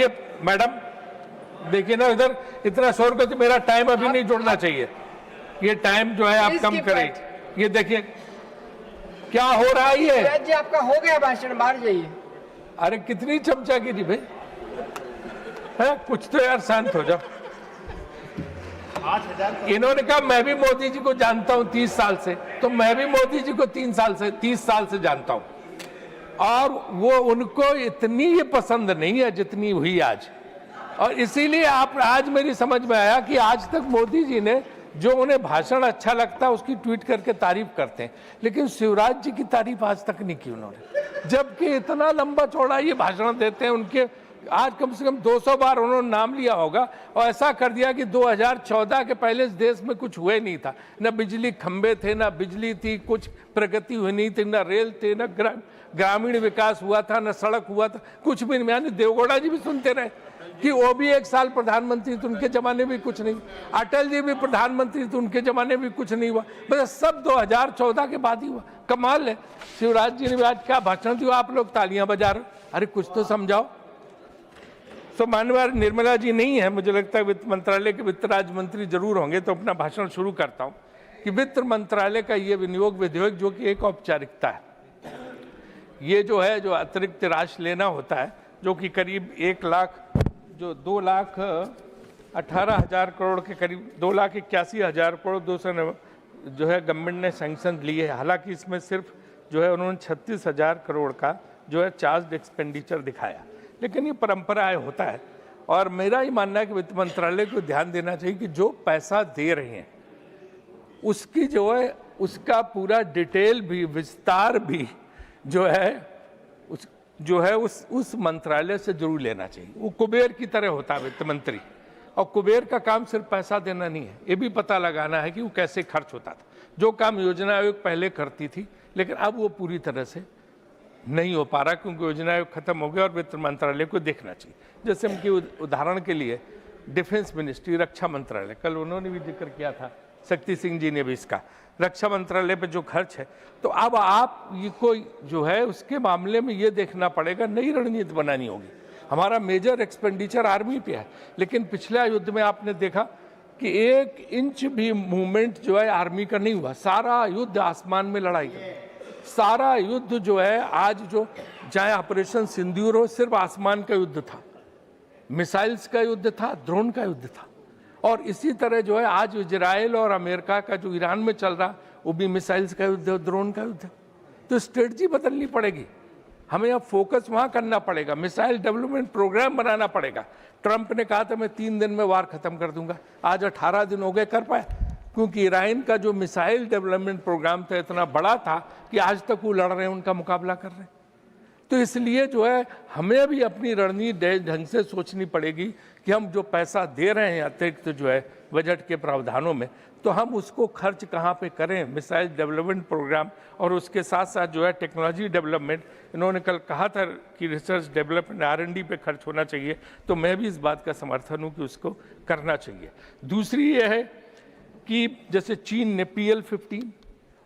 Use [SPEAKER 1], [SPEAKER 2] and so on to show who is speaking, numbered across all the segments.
[SPEAKER 1] ये मैडम देखिए ना, इधर इतना शोर करते, मेरा टाइम अभी नहीं जुड़ना चाहिए। ये टाइम जो है आप कम करें। ये देखिए क्या हो रहा है। ये
[SPEAKER 2] जी आपका हो गया भाषण, बाहर जाइए।
[SPEAKER 1] अरे कितनी चमचागिरी भाई है, कुछ तो यार शांत हो जाओ। इन्होंने कहा मैं भी मोदी जी को जानता हूं 30 साल से, तो मैं भी मोदी जी को 30 साल से जानता हूं, और वो उनको इतनी ये पसंद नहीं है जितनी हुई आज। और इसीलिए आप आज मेरी समझ में आया कि आज तक मोदी जी ने जो उन्हें भाषण अच्छा लगता है उसकी ट्वीट करके तारीफ करते हैं, लेकिन शिवराज जी की तारीफ आज तक नहीं की उन्होंने, जबकि इतना लंबा चौड़ा ये भाषण देते हैं। उनके आज कम से कम 200 बार उन्होंने नाम लिया होगा, और ऐसा कर दिया कि 2014 के पहले इस देश में कुछ हुए नहीं था, न बिजली खंबे थे, न बिजली थी, कुछ प्रगति हुई नहीं थी, न रेल थे, न ग्रामीण विकास हुआ था, न सड़क हुआ था, कुछ भी नहीं। यानी देवगौड़ा जी भी सुनते रहे कि वो भी 1 साल प्रधानमंत्री थे, उनके जमाने में कुछ नहीं। अटल जी भी प्रधानमंत्री थे, उनके जमाने में कुछ नहीं हुआ। बस सब 2014 के बाद ही हुआ। कमाल है। शिवराज जी ने भी आज क्या भाषण दिया, आप लोग तालियां बजा रहे। अरे कुछ तो समझाओ। तो माननीय निर्मला जी नहीं है, मुझे लगता है वित्त मंत्रालय के वित्त राज्य मंत्री जरूर होंगे, तो अपना भाषण शुरू करता हूं कि वित्त मंत्रालय का ये विनियोग विधेयक जो कि एक औपचारिकता है, ये जो है जो अतिरिक्त राशि लेना होता है, जो कि करीब 2,18,000 करोड़ के करीब 2,81,000 करोड़ जो है गवर्नमेंट ने सैंक्शन लिए है। हालांकि इसमें सिर्फ जो है उन्होंने 36,000 करोड़ का जो है चार्ज एक्सपेंडिचर दिखाया, लेकिन ये परंपराएं होता है। और मेरा ही मानना है कि वित्त मंत्रालय को ध्यान देना चाहिए कि जो पैसा दे रहे हैं उसकी जो है उसका पूरा डिटेल भी, विस्तार भी जो है उस मंत्रालय से जरूर लेना चाहिए। वो कुबेर की तरह होता है वित्त मंत्री, और कुबेर का काम सिर्फ पैसा देना नहीं है, ये भी पता लगाना है कि वो कैसे खर्च होता था। जो काम योजना आयोग पहले करती थी, लेकिन अब वो पूरी तरह से नहीं हो पा रहा क्योंकि योजना आयोग खत्म हो गया, और वित्त मंत्रालय को देखना चाहिए। जैसे उनकी उदाहरण के लिए डिफेंस मिनिस्ट्री, रक्षा मंत्रालय, कल उन्होंने भी जिक्र किया था, शक्ति सिंह जी ने भी इसका, रक्षा मंत्रालय पे जो खर्च है, तो अब आप ये कोई जो है उसके मामले में ये देखना पड़ेगा, नई रणनीति बनानी होगी। हमारा मेजर एक्सपेंडिचर आर्मी पे है, लेकिन पिछले युद्ध में आपने देखा कि 1 इंच भी मूवमेंट जो है आर्मी का नहीं हुआ। सारा युद्ध आसमान में लड़ाई कर, सारा युद्ध जो है आज जो चाहे ऑपरेशन सिंदूर हो, सिर्फ आसमान का युद्ध था, मिसाइल्स का युद्ध था, ड्रोन का युद्ध था। और इसी तरह जो है आज इजराइल और अमेरिका का जो ईरान में चल रहा, वो भी मिसाइल्स का युद्ध है, ड्रोन का युद्ध है। तो स्ट्रेटजी बदलनी पड़ेगी, हमें अब फोकस वहां करना पड़ेगा, मिसाइल डेवलपमेंट प्रोग्राम बनाना पड़ेगा। ट्रंप ने कहा था मैं 3 दिन में वार खत्म कर दूंगा, आज 18 दिन हो गए, कर पाए? क्योंकि ईरान का जो मिसाइल डेवलपमेंट प्रोग्राम था इतना बड़ा था कि आज तक वो लड़ रहे हैं, उनका मुकाबला कर रहे हैं। तो इसलिए जो है हमें भी अपनी रणनीति ढंग से सोचनी पड़ेगी कि हम जो पैसा दे रहे हैं अतिरिक्त जो है बजट के प्रावधानों में, तो हम उसको खर्च कहाँ पे करें। मिसाइल डेवलपमेंट प्रोग्राम और उसके साथ साथ जो है टेक्नोलॉजी डेवलपमेंट, इन्होंने कल कहा था कि रिसर्च डेवलपमेंट R&D पे खर्च होना चाहिए, तो मैं भी इस बात का समर्थन हूँ कि उसको करना चाहिए। दूसरी ये है कि जैसे चीन ने PL-15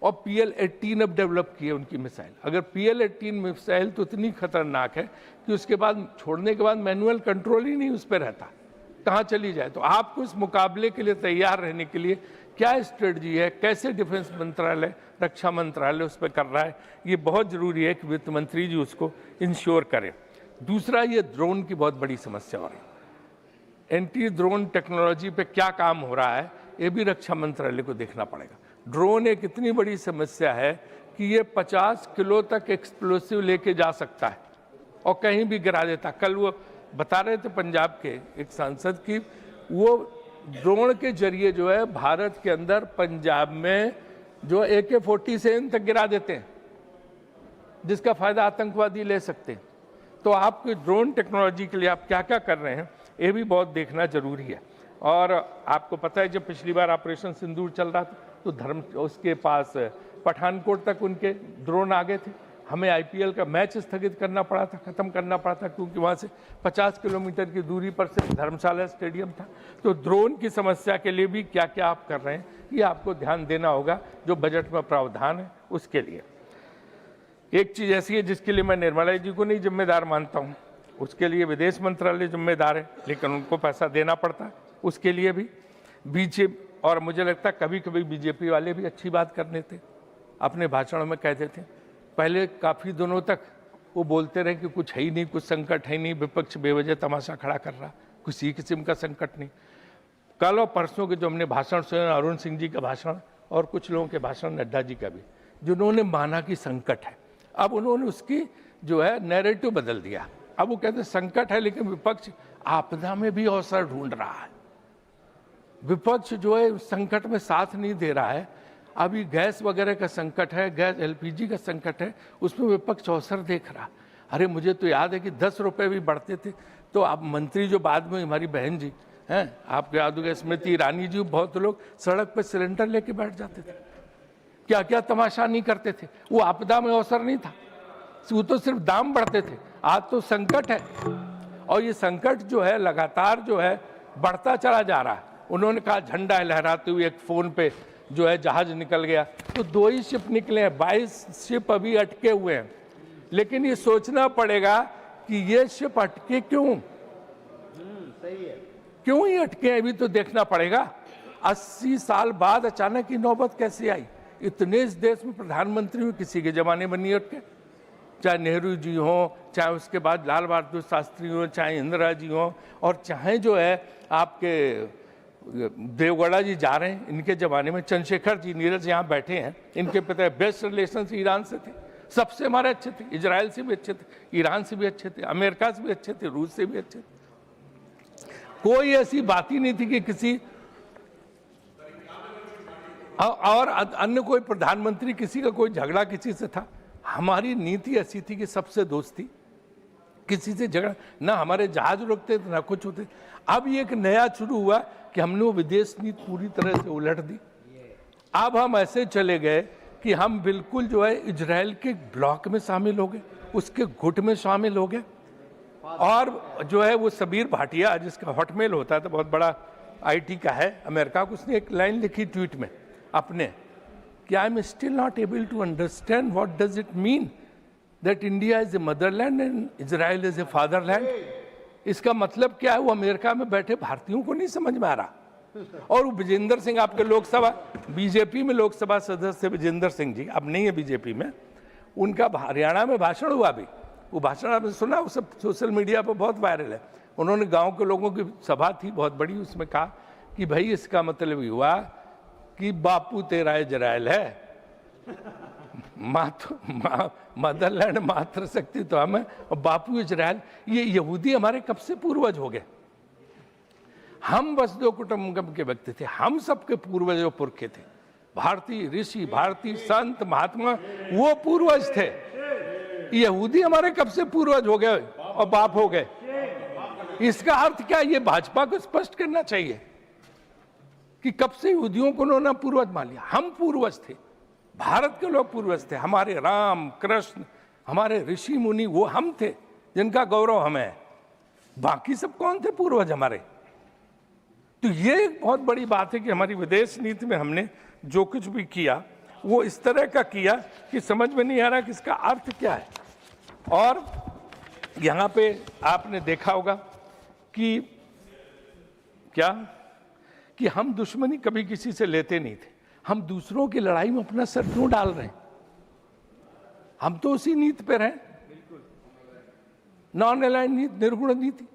[SPEAKER 1] और PL-18 अब डेवलप किए उनकी मिसाइल। अगर PL-18 मिसाइल तो इतनी खतरनाक है कि उसके बाद छोड़ने के बाद मैनुअल कंट्रोल ही नहीं उस पर रहता, कहाँ चली जाए। तो आपको इस मुकाबले के लिए तैयार रहने के लिए क्या स्ट्रेटजी है, कैसे डिफेंस मंत्रालय, रक्षा मंत्रालय उस पर कर रहा है, ये बहुत जरूरी है कि वित्त मंत्री जी उसको इंश्योर करें। दूसरा, ये ड्रोन की बहुत बड़ी समस्या हो रही है, एंटी ड्रोन टेक्नोलॉजी पे क्या काम हो रहा है, ये भी रक्षा मंत्रालय को देखना पड़ेगा। ड्रोन एक इतनी बड़ी समस्या है कि ये 50 किलो तक एक्सप्लोसिव लेके जा सकता है और कहीं भी गिरा देता। कल वो बता रहे थे पंजाब के एक सांसद की, वो ड्रोन के जरिए जो है भारत के अंदर पंजाब में जो AK-47 तक गिरा देते हैं, जिसका फायदा आतंकवादी ले सकते हैं। तो आपकी ड्रोन टेक्नोलॉजी के लिए आप क्या क्या कर रहे हैं, ये भी बहुत देखना जरूरी है। और आपको पता है जब पिछली बार ऑपरेशन सिंदूर चल रहा था तो उसके पास पठानकोट तक उनके ड्रोन आ गए थे, हमें IPL का मैच स्थगित करना पड़ा था, खत्म करना पड़ा था, क्योंकि वहाँ से 50 किलोमीटर की दूरी पर से धर्मशाला स्टेडियम था। तो ड्रोन की समस्या के लिए भी क्या क्या आप कर रहे हैं, ये आपको ध्यान देना होगा, जो बजट में प्रावधान है उसके लिए। एक चीज़ ऐसी है जिसके लिए मैं निर्मला जी को नहीं जिम्मेदार मानता हूँ, उसके लिए विदेश मंत्रालय जिम्मेदार है, लेकिन उनको पैसा देना पड़ता है उसके लिए भी। बीजेपी, और मुझे लगता है कभी कभी बीजेपी वाले भी अच्छी बात करने थे, अपने भाषणों में कहते थे। पहले काफ़ी दिनों तक वो बोलते रहे कि कुछ है ही नहीं, कुछ संकट है ही नहीं, विपक्ष बेवजह तमाशा खड़ा कर रहा, किसी किस्म का संकट नहीं। कल और परसों के जो हमने भाषण सुने, अरुण सिंह जी का भाषण और कुछ लोगों के भाषण, नड्डा जी का भी, जिन्होंने माना कि संकट है, अब उन्होंने उसकी जो है नैरेटिव बदल दिया। अब वो कहते हैं संकट है, लेकिन विपक्ष आपदा में भी अवसर ढूंढ रहा है। विपक्ष जो है संकट में साथ नहीं दे रहा है। अभी गैस वगैरह का संकट है, गैस LPG का संकट है, उसमें विपक्ष अवसर देख रहा। अरे मुझे तो याद है कि 10 रुपये भी बढ़ते थे तो आप मंत्री जो बाद में हमारी बहन जी हैं, आपके याद होगा स्मृति ईरानी जी, बहुत लोग सड़क पर सिलेंडर लेके बैठ जाते थे, क्या क्या तमाशा नहीं करते थे। वो आपदा में अवसर नहीं था, वो तो सिर्फ दाम बढ़ते थे। आज तो संकट है, और ये संकट जो है लगातार जो है बढ़ता चला जा रहा है। उन्होंने कहा झंडा लहराते हुए एक फोन पे जो है जहाज निकल गया, तो 2 ही शिप निकले हैं, 22 शिप अभी अटके हुए हैं। लेकिन ये सोचना पड़ेगा कि ये शिप अटके क्यों, क्यों ही अटके, अभी तो देखना पड़ेगा। 80 साल बाद अचानक की नौबत कैसे आई? इतने इस देश में प्रधानमंत्री हुए, किसी के जमाने में नहीं अटके, चाहे नेहरू जी हों, चाहे उसके बाद लाल बहादुर शास्त्री हों, चाहे इंदिरा जी हों, और चाहे जो है आपके देवगौड़ा जी जा रहे हैं, इनके ज़माने में चंद्रशेखर जी, नीरज यहाँ बैठे हैं, इनके पिता बेस्ट रिलेशन ईरान से थे, सबसे हमारे अच्छे थे, इजराइल से भी अच्छे थे, ईरान से भी अच्छे थे, अमेरिका से भी अच्छे थे, रूस से भी अच्छे थे। कोई ऐसी बात ही नहीं थी कि किसी और अन्य कोई प्रधानमंत्री किसी का कोई झगड़ा किसी से था। हमारी नीति ऐसी थी कि सबसे दोस्ती, किसी से झगड़ा ना, हमारे जहाज रुकते थे ना कुछ होते। अब ये एक नया शुरू हुआ कि हमने वो विदेश नीति पूरी तरह से उलट दी। अब हम ऐसे चले गए कि हम बिल्कुल जो है इजराइल के ब्लॉक में शामिल हो गए, उसके गुट में शामिल हो गए। और जो है वो सबीर भाटिया, जिसका हॉटमेल होता था, बहुत बड़ा IT का है अमेरिका को, उसने एक लाइन लिखी ट्वीट में अपने कि I am still not able to understand what does it mean that India is a motherland and Israel is a fatherland. इसका मतलब क्या है, वो अमेरिका में बैठे भारतीयों को नहीं समझ में आ रहा। और वो विजेंद्र सिंह, आपके लोकसभा बीजेपी में लोकसभा सदस्य विजेंद्र सिंह जी, अब नहीं है बीजेपी में, उनका हरियाणा में भाषण हुआ अभी, वो भाषण आपने सुना, वो सब सोशल मीडिया पर बहुत वायरल है। उन्होंने गांव के लोगों की सभा थी बहुत बड़ी, उसमें कहा कि भाई इसका मतलब ये हुआ कि बापू तेरा इजराइल है, मदरलैंड मातृ शक्ति तो हम है, और बापू इजराइल। ये यहूदी हमारे कब से पूर्वज हो गए? हम बस 2 कुटुंबकम के व्यक्ति थे, हम सबके पूर्वज और पुरखे थे। भारतीय ऋषि, भारतीय संत महात्मा वो पूर्वज थे। यहूदी हमारे कब से पूर्वज हो गए और बाप हो गए? इसका अर्थ क्या? ये भाजपा को स्पष्ट करना चाहिए कि कब से यहूदियों को उन्होंने पूर्वज मान लिया। हम पूर्वज थे, भारत के लोग पूर्वज थे, हमारे राम कृष्ण, हमारे ऋषि मुनि, वो हम थे जिनका गौरव हमें है। बाकी सब कौन थे पूर्वज हमारे? तो ये एक बहुत बड़ी बात है कि हमारी विदेश नीति में हमने जो कुछ भी किया वो इस तरह का किया कि समझ में नहीं आ रहा कि इसका अर्थ क्या है। और यहाँ पे आपने देखा होगा कि क्या कि हम दुश्मनी कभी किसी से लेते नहीं थे, हम दूसरों की लड़ाई में अपना सर क्यों डाल रहे हैं? हम तो उसी नीति पे रहे, नॉन अलाइंड नीति, निर्गुण नीति।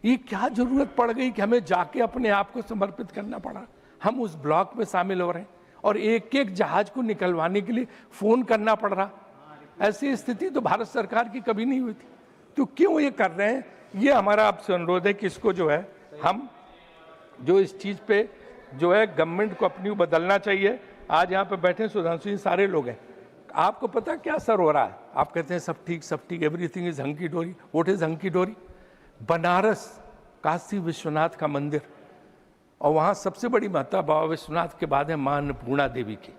[SPEAKER 1] ये क्या जरूरत पड़ गई कि हमें जाके अपने आप को समर्पित करना पड़ा? हम उस ब्लॉक में शामिल हो रहे हैं और एक एक जहाज को निकलवाने के लिए फोन करना पड़ रहा। ऐसी स्थिति तो भारत सरकार की कभी नहीं हुई थी। तो क्यों ये कर रहे हैं? ये हमारा आपसे अनुरोध है कि इसको जो है हम जो इस चीज पे जो है गवर्नमेंट को अपनी बदलना चाहिए। आज यहाँ पे बैठे सुधांशु जी सारे लोग हैं, आपको पता क्या असर हो रहा है? आप कहते हैं सब ठीक, एवरीथिंग इज हंकी डोरी। व्हाट इज हंकी डोरी? बनारस काशी विश्वनाथ का मंदिर, और वहाँ सबसे बड़ी महत्ता बाबा विश्वनाथ के बाद है माँ अन्नपूर्णा देवी की,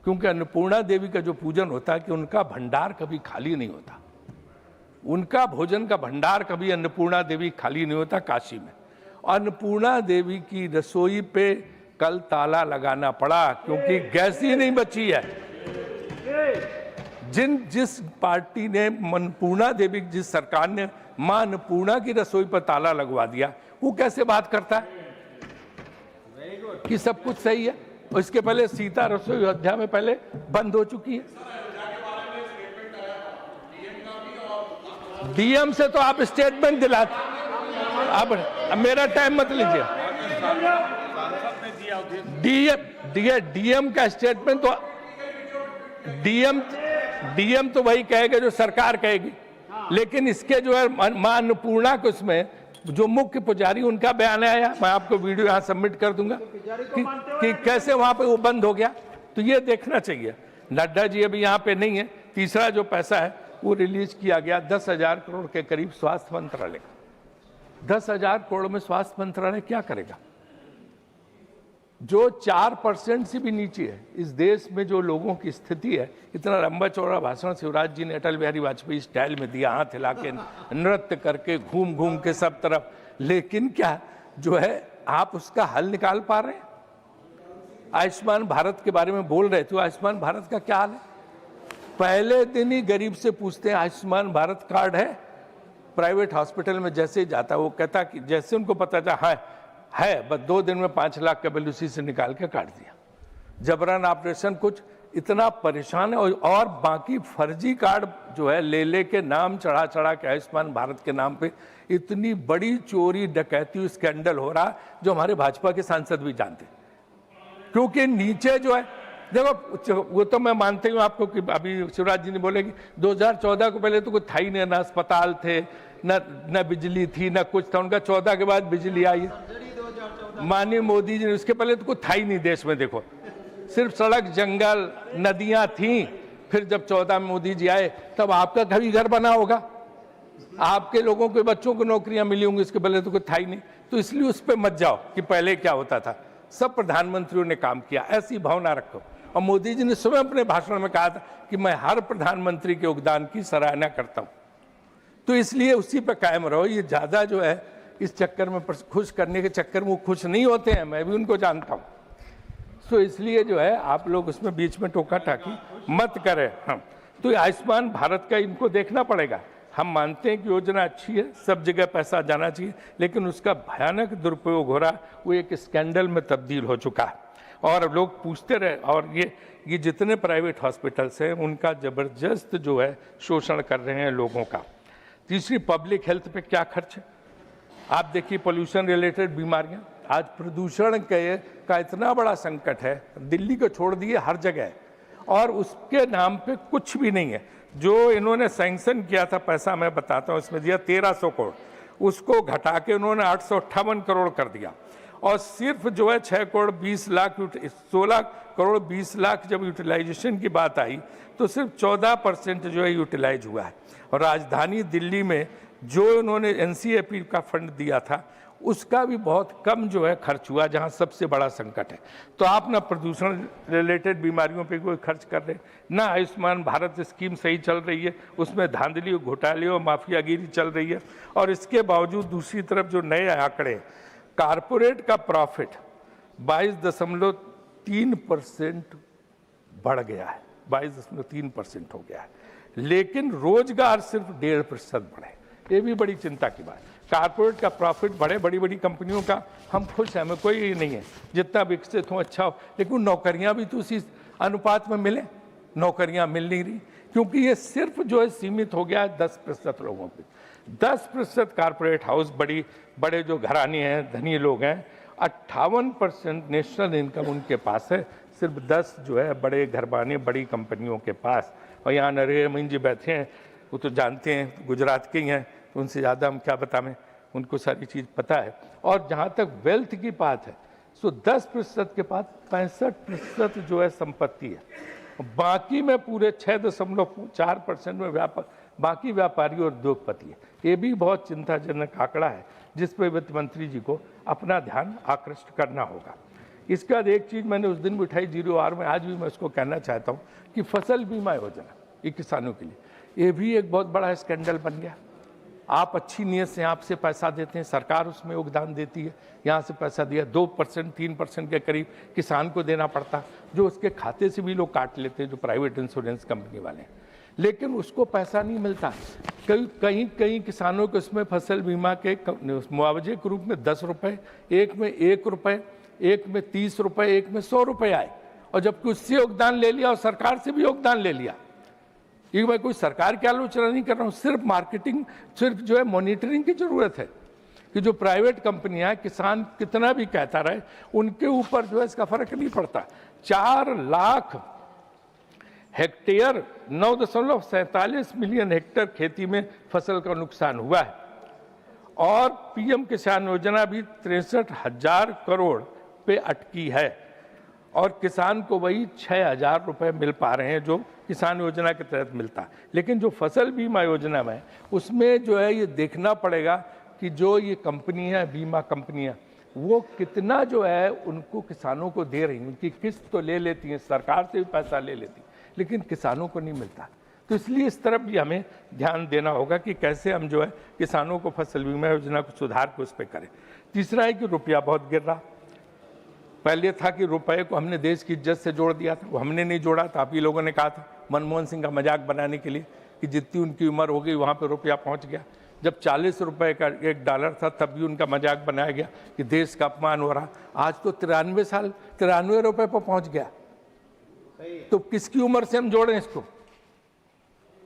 [SPEAKER 1] क्योंकि अन्नपूर्णा देवी का जो पूजन होता है कि उनका भंडार कभी खाली नहीं होता, उनका भोजन का भंडार कभी अन्नपूर्णा देवी खाली नहीं होता काशी में। अन्नपूर्णा देवी की रसोई पे कल ताला लगाना पड़ा क्योंकि गैस ही नहीं बची है। जिस पार्टी ने अन्नपूर्णा देवी, जिस सरकार ने मां अन्नपूर्णा की रसोई पर ताला लगवा दिया, वो कैसे बात करता है कि सब कुछ सही है? और इसके पहले सीता रसोई अयोध्या में पहले बंद हो चुकी है। डीएम से तो आप स्टेटमेंट दिलाते, अब मेरा टाइम मत लीजिए। डीएम का स्टेटमेंट तो डीएम तो वही कहेगा जो सरकार कहेगी, लेकिन इसके जो है मां अन्नपूर्णा को इसमें जो मुख्य पुजारी उनका बयान आया, मैं आपको वीडियो यहाँ सबमिट कर दूंगा कि कैसे वहां पे वो बंद हो गया। तो ये देखना चाहिए। नड्डा जी अभी यहाँ पे नहीं है। तीसरा जो पैसा है वो रिलीज किया गया 10,000 करोड़ के करीब स्वास्थ्य मंत्रालय का। 10,000 करोड़ में स्वास्थ्य मंत्रालय क्या करेगा? जो 4% से भी नीचे है इस देश में जो लोगों की स्थिति है। इतना लंबा चौड़ा भाषण शिवराज जी ने अटल बिहारी वाजपेयी स्टाइल में दिया, हाथ हिला के, नृत्य करके, घूम घूम के सब तरफ, लेकिन क्या जो है आप उसका हल निकाल पा रहे हैं? आयुष्मान भारत के बारे में बोल रहे थे, आयुष्मान भारत का क्या हाल है? पहले दिन ही गरीब से पूछते हैं आयुष्मान भारत कार्ड है? प्राइवेट हॉस्पिटल में जैसे ही जाता वो कहता कि जैसे उनको पता था है, बस 2 दिन में 5 लाख का बिल उसी से निकाल के काट दिया। जबरन ऑपरेशन, कुछ इतना परेशान है। और बाकी फर्जी कार्ड जो है ले के नाम चढ़ा के आयुष्मान भारत के नाम पे इतनी बड़ी चोरी डकैती स्कैंडल हो रहा जो हमारे भाजपा के सांसद भी जानते। क्योंकि नीचे जो है देखो, वो तो मैं मानती हूँ आपको कि अभी शिवराज जी ने बोले कि 2014 को पहले तो कुछ था ही नहीं, ना अस्पताल थे, न बिजली थी, न कुछ था। उनका 14 के बाद बिजली आई। माननीय मोदी जी ने, उसके पहले तो कुछ था ही नहीं देश में। देखो सिर्फ सड़क, जंगल, नदियां थी। फिर जब 14 में मोदी जी आए तब आपका कभी घर बना होगा, आपके लोगों के बच्चों को नौकरियां मिली होंगी। इसके पहले तो कुछ था ही नहीं। तो इसलिए उस पर मत जाओ कि पहले क्या होता था। सब प्रधानमंत्रियों ने काम किया, ऐसी भावना रखो। और मोदी जी ने स्वयं अपने भाषण में कहा था कि मैं हर प्रधानमंत्री के योगदान की सराहना करता हूं। तो इसलिए उसी पर कायम रहो। ये ज्यादा जो है इस चक्कर में, खुश करने के चक्कर में वो खुश नहीं होते हैं, मैं भी उनको जानता हूं। तो इसलिए जो है आप लोग उसमें बीच में टोका टाकी मत करें। हम तो आयुष्मान भारत का इनको देखना पड़ेगा। हम मानते हैं कि योजना अच्छी है, सब जगह पैसा जाना चाहिए, लेकिन उसका भयानक दुरुपयोग हो रहा, वो एक स्कैंडल में तब्दील हो चुका है। और लोग पूछते रहे, और ये जितने प्राइवेट हॉस्पिटल्स हैं उनका जबरदस्त जो है शोषण कर रहे हैं लोगों का। तीसरी, पब्लिक हेल्थ पे क्या खर्च है। आप देखिए पोल्यूशन रिलेटेड बीमारियां, आज प्रदूषण का इतना बड़ा संकट है, दिल्ली को छोड़ दिए हर जगह है, और उसके नाम पे कुछ भी नहीं है। जो इन्होंने सैंक्शन किया था पैसा, मैं बताता हूँ, इसमें दिया 1300 करोड़, उसको घटा के उन्होंने 858 करोड़ कर दिया। और सिर्फ जो है 6 करोड़ 20 लाख 16 करोड़ 20 लाख जब यूटिलाइजेशन की बात आई तो सिर्फ 14% जो है यूटिलाइज हुआ है। और राजधानी दिल्ली में जो उन्होंने एनसीएपी का फंड दिया था उसका भी बहुत कम जो है खर्च हुआ, जहां सबसे बड़ा संकट है। तो आप ना प्रदूषण रिलेटेड बीमारियों पे कोई खर्च कर रहे, ना आयुष्मान भारत स्कीम सही चल रही है, उसमें धांधली, घोटाले और माफियागिरी चल रही है। और इसके बावजूद दूसरी तरफ जो नए आंकड़े, कारपोरेट का प्रॉफिट 22.3% बढ़ गया है, 22.3% हो गया है, लेकिन रोजगार सिर्फ 1.5% बढ़े। ये भी बड़ी चिंता की बात। कारपोरेट का प्रॉफिट बढ़े, बड़ी बड़ी कंपनियों का, हम खुश हैं, हमें कोई ये नहीं है, जितना विकसित हो अच्छा हो, लेकिन नौकरियां भी तो उसी अनुपात में मिले। नौकरियां मिल नहीं रही, क्योंकि ये सिर्फ जो है सीमित हो गया है 10% लोगों पे। 10% कारपोरेट हाउस, बड़े जो घराने हैं, धनी लोग हैं, 58% नेशनल इनकम उनके पास है, सिर्फ 10 जो है बड़े घरबाने, बड़ी कंपनियों के पास। और यहाँ नरेंद्र मोदी जी बैठे हैं, वो तो जानते हैं, गुजरात के ही हैं, तो उनसे ज़्यादा हम क्या बताएं, उनको सारी चीज़ पता है। और जहाँ तक वेल्थ की बात है, सो 10% के पास 65% जो है संपत्ति है, बाकी में पूरे 6.4% में बाकी व्यापारी और उद्योगपति है। ये भी बहुत चिंताजनक आंकड़ा है, जिस पर वित्त मंत्री जी को अपना ध्यान आकृष्ट करना होगा। इसके बाद एक चीज़ मैंने उस दिन भी उठाई 0R में, आज भी मैं उसको कहना चाहता हूँ कि फसल बीमा योजना ये किसानों के लिए, ये भी एक बहुत बड़ा स्कैंडल बन गया। आप अच्छी नीयत से आपसे पैसा देते हैं, सरकार उसमें योगदान देती है, यहाँ से पैसा दिया 2% 3% के करीब किसान को देना पड़ता, जो उसके खाते से भी लोग काट लेते हैं, जो प्राइवेट इंश्योरेंस कंपनी वाले हैं। लेकिन उसको पैसा नहीं मिलता। कहीं कहीं किसानों को उसमें फसल बीमा के मुआवजे के रूप में 10 रुपए, एक में 1 रुपए, एक में 30 रुपए, एक में 100 रुपए आए, और जबकि उससे योगदान ले लिया और सरकार से भी योगदान ले लिया। ये मैं कोई सरकार की आलोचना नहीं कर रहा हूँ, सिर्फ मार्केटिंग, सिर्फ जो है मॉनिटरिंग की जरूरत है कि जो प्राइवेट कंपनियां, किसान कितना भी कहता रहे, उनके ऊपर जो है इसका फर्क नहीं पड़ता। 4 लाख हेक्टेयर 9.47 मिलियन हेक्टेयर खेती में फसल का नुकसान हुआ है, और पीएम किसान योजना भी 63,000 करोड़ पे अटकी है, और किसान को वही 6,000 रुपए मिल पा रहे हैं जो किसान योजना के तहत मिलता है। लेकिन जो फसल बीमा योजना में, उसमें जो है ये देखना पड़ेगा कि जो ये कंपनियां, बीमा कंपनियां, वो कितना जो है उनको किसानों को दे रही हैं। उनकी किस्त तो ले लेती हैं, सरकार से भी पैसा ले लेती, लेकिन किसानों को नहीं मिलता। तो इसलिए इस तरफ भी हमें ध्यान देना होगा कि कैसे हम जो है किसानों को फसल बीमा योजना को सुधार को उस पर करें। तीसरा है कि रुपया बहुत गिर रहा। पहले था कि रुपए को हमने देश की इज्जत से जोड़ दिया था, वो हमने नहीं जोड़ा था। आप ही लोगों ने कहा था मनमोहन सिंह का मजाक बनाने के लिए कि जितनी उनकी उम्र हो गई वहाँ पे रुपया पहुँच गया। जब 40 रुपए का $1 था तब भी उनका मजाक बनाया गया कि देश का अपमान हो रहा। आज तो 93 रुपए पर पहुँच गया। तो किसकी उम्र से हम जोड़ें इसको,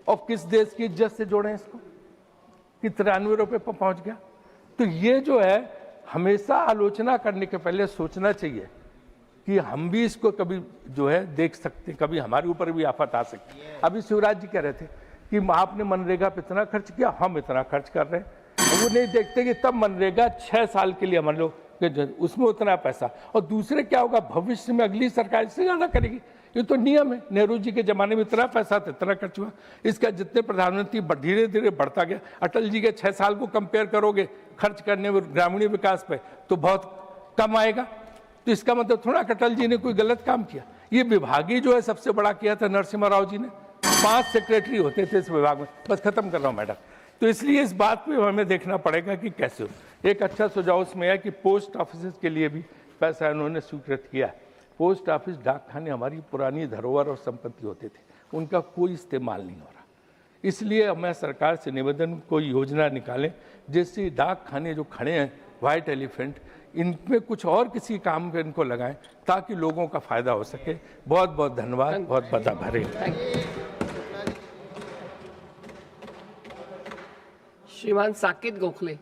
[SPEAKER 1] और किस देश की इज्जत से जोड़ें इसको कि 93 रुपए पर पहुँच गया। तो ये जो है हमेशा आलोचना करने के पहले सोचना चाहिए कि हम भी इसको कभी जो है देख सकते, कभी हमारे ऊपर भी आफत आ सकती है। अभी शिवराज जी कह रहे थे कि आपने मनरेगा पे इतना खर्च किया, हम इतना खर्च कर रहे हैं। वो नहीं देखते कि तब मनरेगा 6 साल के लिए मान लो उसमें उतना पैसा, और दूसरे क्या होगा भविष्य में अगली सरकार इससे ज़्यादा करेगी। ये तो नियम है। नेहरू जी के ज़माने में इतना पैसा था, इतना खर्च हुआ। इसका जितने प्रधानमंत्री धीरे धीरे बढ़ता गया। अटल जी के 6 साल को कंपेयर करोगे खर्च करने में ग्रामीण विकास पे तो बहुत कम आएगा। तो इसका मतलब थोड़ा अटल जी ने कोई गलत काम किया। ये विभागीय जो है सबसे बड़ा किया था नरसिम्हा राव जी ने। 5 सेक्रेटरी होते थे इस विभाग में। बस खत्म कर रहा हूँ मैडम। तो इसलिए इस बात पे हमें देखना पड़ेगा कि कैसे हो। एक अच्छा सुझाव उसमें है कि पोस्ट ऑफिस के लिए भी पैसा उन्होंने स्वीकृत किया। पोस्ट ऑफिस, डाकखाने हमारी पुरानी धरोहर और संपत्ति होते थे, उनका कोई इस्तेमाल नहीं हो रहा। इसलिए मैं सरकार से निवेदन, कोई योजना निकालें जिससे डाकखाने जो खड़े हैं वाइट एलिफेंट, इनमें कुछ और किसी काम पे इनको लगाएं ताकि लोगों का फायदा हो सके। बहुत बहुत धन्यवाद, बहुत बहुत आभारी।
[SPEAKER 2] श्रीमान साकेत गोखले।